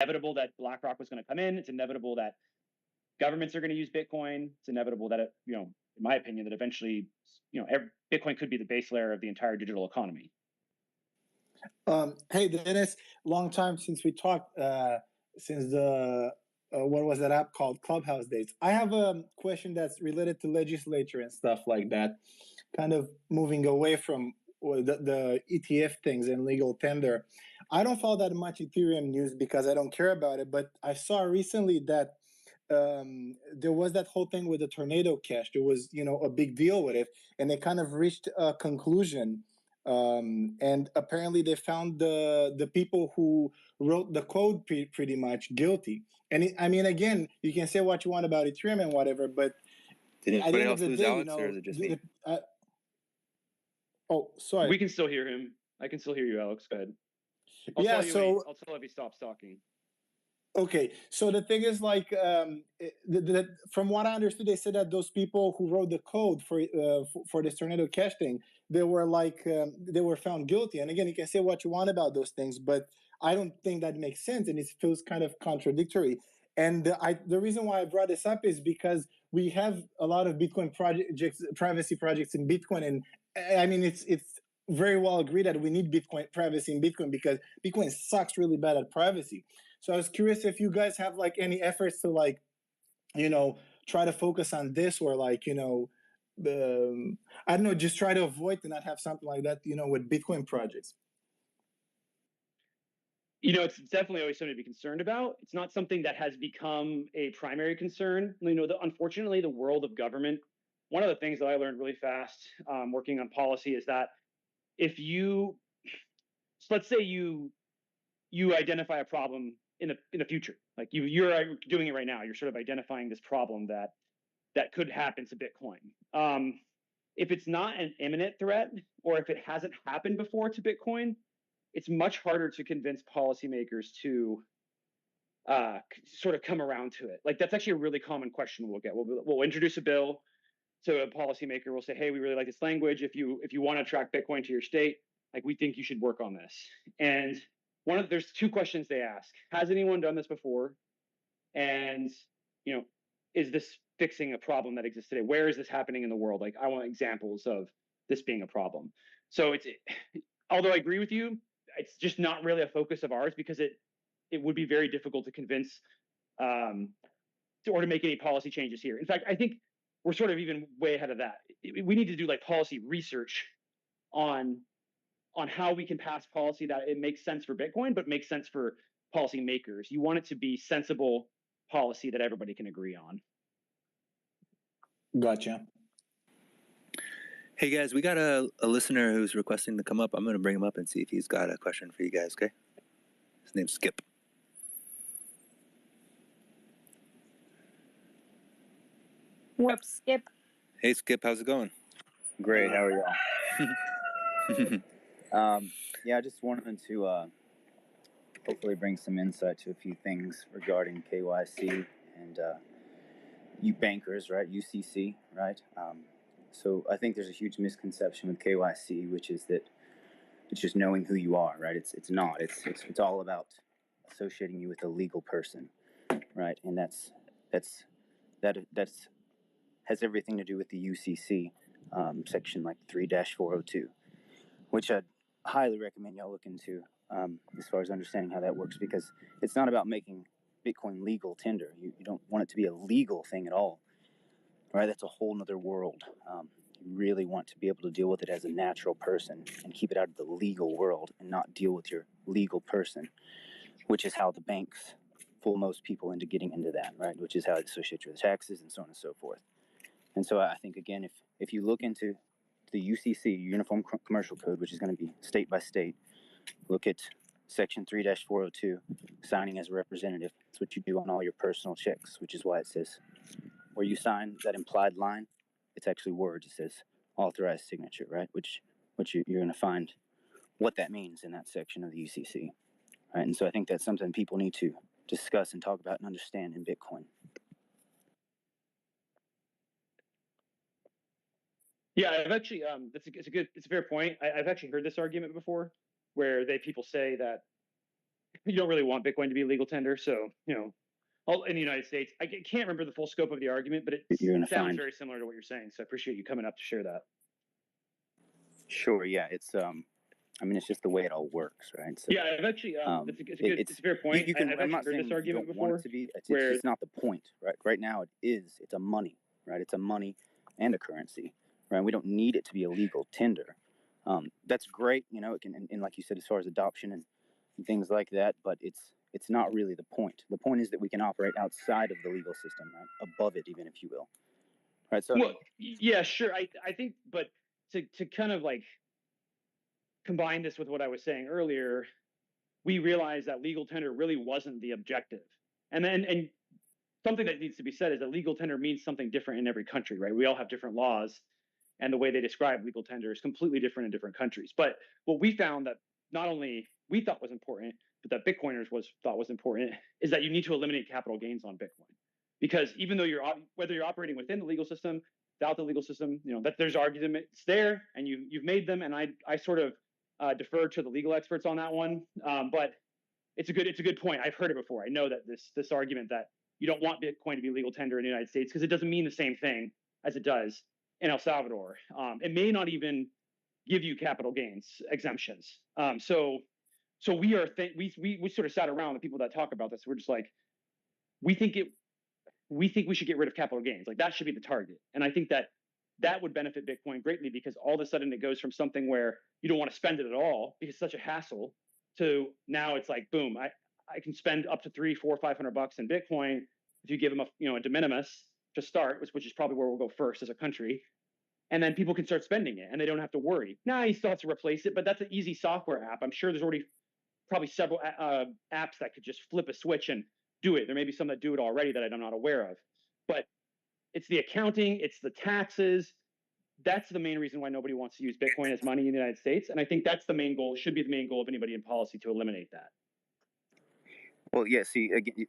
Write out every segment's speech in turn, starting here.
inevitable that BlackRock was going to come in. It's inevitable that governments are going to use Bitcoin. It's inevitable that, in my opinion, that eventually, Bitcoin could be the base layer of the entire digital economy. Hey, Dennis, long time since we talked, since the, what was that app called? Clubhouse days. I have a question that's related to legislature and stuff like that, kind of moving away from the ETF things and legal tender. I don't follow that much Ethereum news because I don't care about it, but I saw recently that there was that whole thing with the tornado cash. There was, a big deal with it, and they kind of reached a conclusion. And apparently they found the people who wrote the code pretty much guilty. And again, you can say what you want about Ethereum and whatever, but did anybody else lose Alex, or is it just me? Oh, sorry. We can still hear him. I can still hear you, Alex. Go ahead. I'll tell if he stops talking. Okay, so the thing is, like, from what I understood, they said that those people who wrote the code for this tornado cash thing, they were found guilty. And again, you can say what you want about those things, but I don't think that makes sense, and it feels kind of contradictory. And the reason why I brought this up is because we have a lot of Bitcoin projects, privacy projects in Bitcoin, and it's very well agreed that we need Bitcoin privacy in Bitcoin because Bitcoin sucks really bad at privacy. So I was curious if you guys have like any efforts to try to focus on this, or I don't know, just try to avoid to not have something like that, with Bitcoin projects. It's definitely always something to be concerned about. It's not something that has become a primary concern. Unfortunately, the world of government, one of the things that I learned really fast working on policy is that let's say you identify a problem in the future, like you're doing it right now, you're sort of identifying this problem that could happen to Bitcoin. If it's not an imminent threat, or if it hasn't happened before to Bitcoin, it's much harder to convince policymakers to sort of come around to it. Like, that's actually a really common question we'll get. We'll introduce a bill to a policymaker. We'll say, hey, we really like this language. If you want to track Bitcoin to your state, like, we think you should work on this. And there's two questions they ask. Has anyone done this before? And, is this fixing a problem that exists today? Where is this happening in the world? Like, I want examples of this being a problem. So although I agree with you, it's just not really a focus of ours because it would be very difficult to convince or to make any policy changes here. In fact, I think we're sort of even way ahead of that. We need to do like policy research on how we can pass policy that it makes sense for Bitcoin, but makes sense for policymakers. You want it to be sensible policy that everybody can agree on. Gotcha. Hey guys, we got a listener who's requesting to come up. I'm going to bring him up and see if he's got a question for you guys, okay? His name's Skip. What's Skip? Hey Skip, how's it going? Great, how are y'all? Yeah, I just wanted to hopefully bring some insight to a few things regarding KYC and you bankers, right? UCC, right? So I think there's a huge misconception with KYC, which is that it's just knowing who you are, right? It's not. It's all about associating you with a legal person, right? And that's has everything to do with the UCC section like 3-402, which I'd highly recommend y'all look into as far as understanding how that works, because it's not about making Bitcoin legal tender. You don't want it to be a legal thing at all, right? That's a whole nother world. You really want to be able to deal with it as a natural person and keep it out of the legal world and not deal with your legal person, which is how the banks fool most people into getting into that, right? Which is how it associates with taxes and so on and so forth. And so I think, again, if you look into the UCC, Uniform Commercial Code, which is going to be state by state, look at Section 3-402, signing as a representative. That's what you do on all your personal checks, which is why it says where you sign that implied line, it's actually words. It says authorized signature, right? Which you're going to find what that means in that section of the UCC, right? And so I think that's something people need to discuss and talk about and understand in Bitcoin. Yeah, I've actually it's a fair point. I've actually heard this argument before, where people say that you don't really want Bitcoin to be legal tender. So, all in the United States, I can't remember the full scope of the argument, but it sounds very similar to what you're saying. So I appreciate you coming up to share that. Sure. Yeah. It's I mean, it's just the way it all works, right? So, yeah, I've actually, it's a fair point. You can, I've I'm actually not heard saying this you argument don't before. want it to be. It's just not the point, right? Right now, it's a money, right? It's a money and a currency, right? We don't need it to be a legal tender. That's great, it can, and like you said, as far as adoption and things like that, but it's not really the point. The point is that we can operate outside of the legal system, right? Above it, even, if you will, right? So, well, yeah, sure. I think, but to kind of like combine this with what I was saying earlier, we realized that legal tender really wasn't the objective. And something that needs to be said is that legal tender means something different in every country, right? We all have different laws, and the way they describe legal tender is completely different in different countries. But what we found that not only we thought was important, but that Bitcoiners thought was important, is that you need to eliminate capital gains on Bitcoin. Because even though whether you're operating within the legal system, without the legal system, that there's arguments there, and you've made them, and I sort of defer to the legal experts on that one. But it's a good point. I've heard it before. I know that this argument that you don't want Bitcoin to be legal tender in the United States because it doesn't mean the same thing as it does in El Salvador. It may not even give you capital gains exemptions. So we we sort of sat around the people that talk about this. We're just like, we think we should get rid of capital gains. Like, that should be the target. And I think that would benefit Bitcoin greatly, because all of a sudden it goes from something where you don't want to spend it at all because it's such a hassle, to now it's like, boom, I can spend up to $300, $400, $500 in Bitcoin if you give them a de minimis to start, which is probably where we'll go first as a country. And then people can start spending it and they don't have to worry. Now you still have to replace it, but that's an easy software app. I'm sure there's already probably several apps that could just flip a switch and do it. There may be some that do it already that I'm not aware of, but it's the accounting, it's the taxes. That's the main reason why nobody wants to use Bitcoin as money in the United States. And I think that's the main goal, should be the main goal of anybody in policy, to eliminate that. well, yeah, see, again,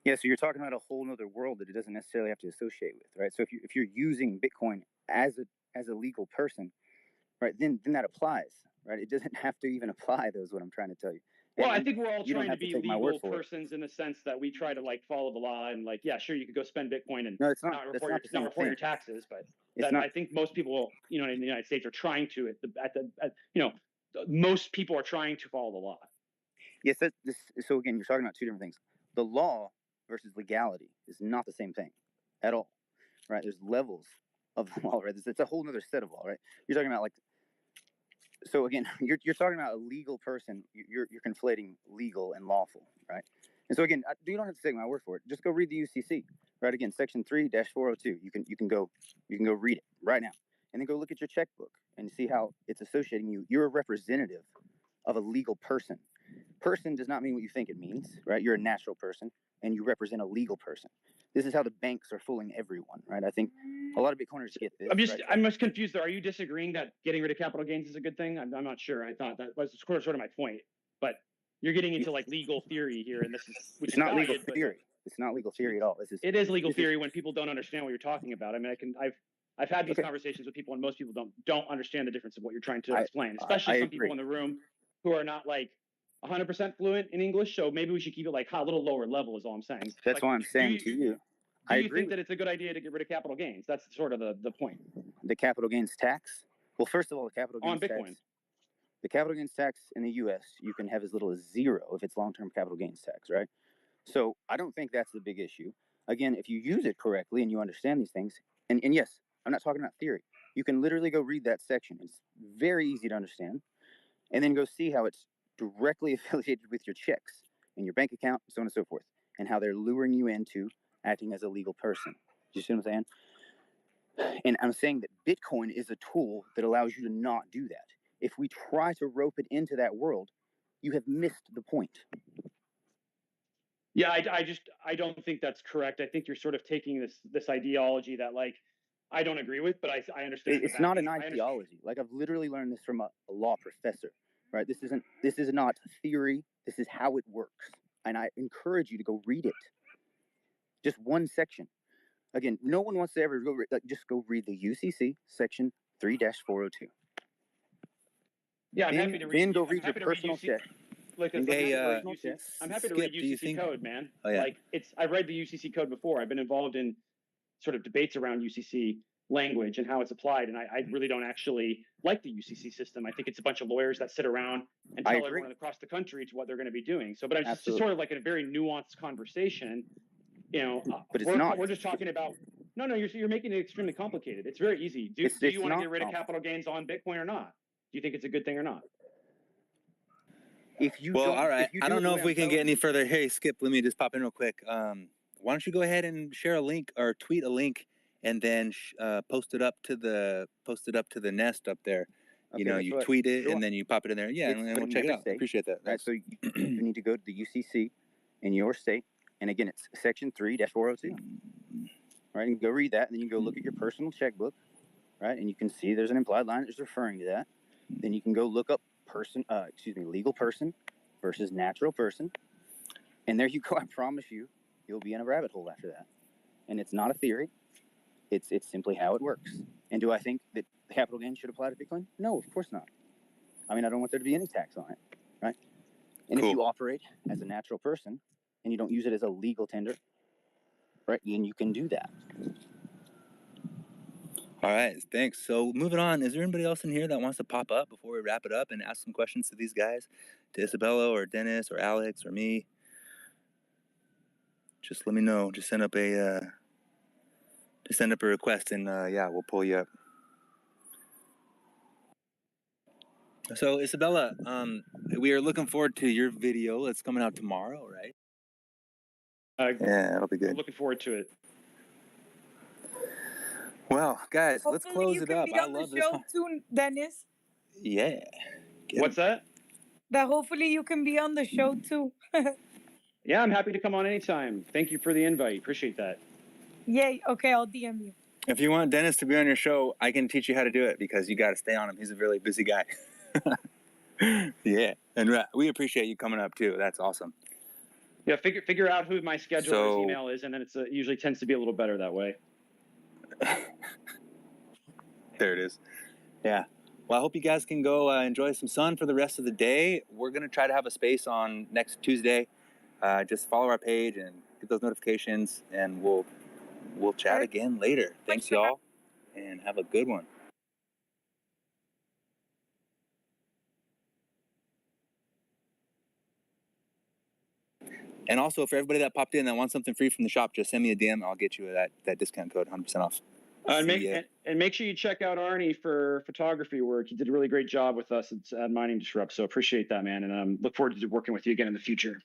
yeah, so you're talking about a whole nother world that it doesn't necessarily have to associate with, right? So if you're using Bitcoin as a legal person, right, then that applies, right? It doesn't have to even apply, though, is what I'm trying to tell you. Well, I think we're all you don't trying to have to be take my word legal for it. persons in the sense that we try to follow the law, and yeah, sure, you could go spend Bitcoin and No, it's not. report your taxes, but I think most people, in the United States are trying to most people are trying to follow the law. Yes, so again, you're talking about two different things. The law versus legality is not the same thing at all, right? There's levels of the law, right? It's a whole other set of law, right? You're talking about so again, you're talking about a legal person. You're conflating legal and lawful, right? And so again, you don't have to take my word for it. Just go read the UCC, right? Again, section 3-402. You can go read it right now, and then go look at your checkbook and see how it's associating you. You're a representative of a legal person. Person does not mean what you think it means, right? You're a natural person, and you represent a legal person. This is how the banks are fooling everyone, right? I think a lot of Bitcoiners get this. I'm just confused though. Are you disagreeing that getting rid of capital gains is a good thing? I'm not sure. I thought that was sort of my point, but you're getting into legal theory here, and it's not legal theory. It's not legal theory at all. It is legal theory when people don't understand what you're talking about. I mean, I've had these conversations with people, and most people don't understand the difference of what you're trying to explain, especially some people in the room who are not 100% fluent in English. So maybe we should keep it a little lower level, is all I'm saying. That's why I'm saying to you. Do you think that it's a good idea to get rid of capital gains? That's sort of the point. The capital gains tax? Well, first of all, the capital gains on Bitcoin. Tax. The capital gains tax in the U.S., you can have as little as 0 if it's long-term capital gains tax, right? So I don't think that's the big issue. Again, if you use it correctly and you understand these things, and yes, I'm not talking about theory. You can literally go read that section. It's very easy to understand. And then go see how it's directly affiliated with your checks and your bank account, so on and so forth, and how they're luring you into acting as a legal person. Do you see what I'm saying? And I'm saying that Bitcoin is a tool that allows you to not do that. If we try to rope it into that world, you have missed the point. Yeah, I don't think that's correct. I think you're sort of taking this ideology that I don't agree with, but I understand. It's not an ideology. I've literally learned this from a law professor, right? This is not theory. This is how it works. And I encourage you to go read it. Just one section. Again, no one wants to ever go just go read the UCC section 3-402. Yeah, I'm happy to read. Then go read your personal check. like And I'm Hey, happy to read personal UCC, check. I'm happy to Skip, read do you UCC think- code, man. Oh, yeah. Like I've read the UCC code before. I've been involved in sort of debates around UCC language and how it's applied, and I really don't actually like the UCC system. I think it's a bunch of lawyers that sit around and I tell agree. everyone across the country what they're going to be doing. So, but it's just Absolutely. sort of like a very nuanced conversation. You know, But it's not. we're just talking about. No, you're making it extremely complicated. It's very easy. Do It's you want to not get rid of complicated. capital gains on Bitcoin or not? Do you think it's a good thing or not? If you Well, don't, all right. if you I do don't it know the if way we I'm can get telling any you- further. Hey, Skip, let me just pop in real quick. Why don't you go ahead and share a link or tweet a link and then post it up to the nest up there. Okay, You know, that's you what- tweet it sure. and then you pop it in there. Yeah, It's and but we'll in check it every out. I state, appreciate that. Right, so you need to go to the UCC in your state, and again, it's section 3-402. Right, and go read that, and then you go look at your personal checkbook, right, and you can see there's an implied line that's referring to that. Then you can go look up legal person versus natural person, and there you go. I promise you, you'll be in a rabbit hole after that. And it's not a theory; it's simply how it works. And do I think that capital gains should apply to Bitcoin? No, of course not. I mean, I don't want there to be any tax on it, right? And Cool. if you operate as a natural person and you don't use it as a legal tender, right, then you can do that. All right, thanks. So moving on, is there anybody else in here that wants to pop up before we wrap it up and ask some questions to these guys, to Isabella or Dennis or Alex or me? Just let me know. Just send up a request, and yeah, we'll pull you up. So Isabella, we are looking forward to your video. It's coming out tomorrow, right? Yeah, it'll be I'm good. looking forward to it. Well, guys, let's Hopefully close you it can up. be I on love the this. show too, Dennis. Yeah. Get What's that? That hopefully you can be on the show too. Yeah, I'm happy to come on anytime. Thank you for the invite. Appreciate that. Yay. Okay, I'll DM you. If you want Dennis to be on your show, I can teach you how to do it because you got to stay on him. He's a really busy guy. Yeah, and we appreciate you coming up too. That's awesome. Yeah, figure out who my scheduler's So- email is, and then it's usually tends to be a little better that way. There it is. Yeah. Well, I hope you guys can go enjoy some sun for the rest of the day. We're going to try to have a space on next Tuesday. Just follow our page and get those notifications, and we'll chat again later. Thanks, y'all, and have a good one. And also, for everybody that popped in that wants something free from the shop, just send me a DM. I'll get you that discount code, 100% off. And make sure you check out Arnie for photography work. He did a really great job with us at Mining Disrupt. So appreciate that, man. And look forward to working with you again in the future.